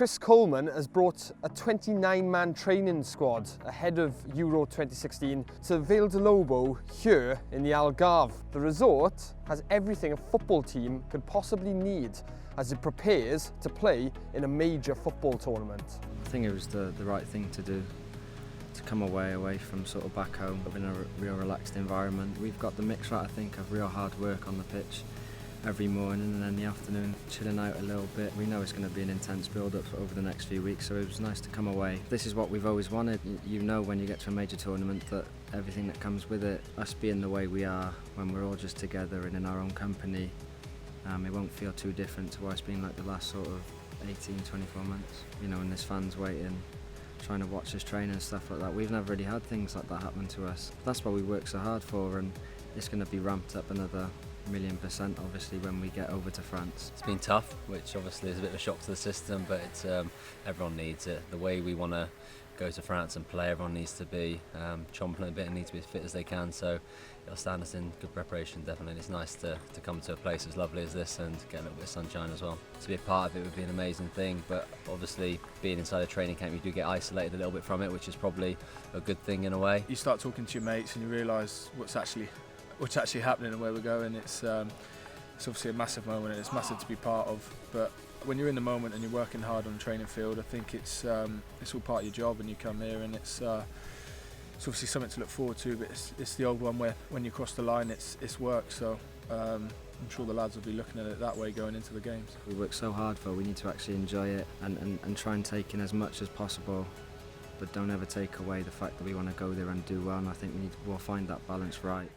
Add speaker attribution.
Speaker 1: Chris Coleman has brought a 29-man training squad ahead of Euro 2016 to Vale de Lobo here in the Algarve. The resort has everything a football team could possibly need as it prepares to play in a major football tournament.
Speaker 2: I think it was the right thing to do, to come away from sort of back home in a real relaxed environment. We've got the mix right, I think, of real hard work on the pitch every morning, and then in the afternoon chilling out a little bit. We know it's going to be an intense build-up over the next few weeks, so it was nice to come away. This is what we've always wanted. You know, when you get to a major tournament, that everything that comes with it, us being the way we are, when we're all just together and in our own company, it won't feel too different to what it's been like the last sort of 18, 24 months. You know, and there's fans waiting, trying to watch us train and stuff like that. We've never really had things like that happen to us. That's what we work so hard for, and it's going to be ramped up another 1,000,000% obviously when we get over to France.
Speaker 3: It's been tough, which obviously is a bit of a shock to the system, but it's, everyone needs it. The way we want to go to France and play, everyone needs to be chomping a bit and need to be as fit as they can, so it'll stand us in good preparation, definitely. It's nice to come to a place as lovely as this and get a little bit of sunshine as well. To be a part of it would be an amazing thing, but obviously being inside a training camp you do get isolated a little bit from it, which is probably a good thing in a way.
Speaker 4: You start talking to your mates and you realise what's actually happening and where we're going. It's obviously a massive moment and it's massive to be part of, but when you're in the moment and you're working hard on the training field, I think it's all part of your job, and you come here and it's obviously something to look forward to, but it's the old one where when you cross the line it's work, so I'm sure the lads will be looking at it that way going into the games.
Speaker 2: We work so hard for it, we need to actually enjoy it and try and take in as much as possible, but don't ever take away the fact that we want to go there and do well, and I think we'll find that balance right.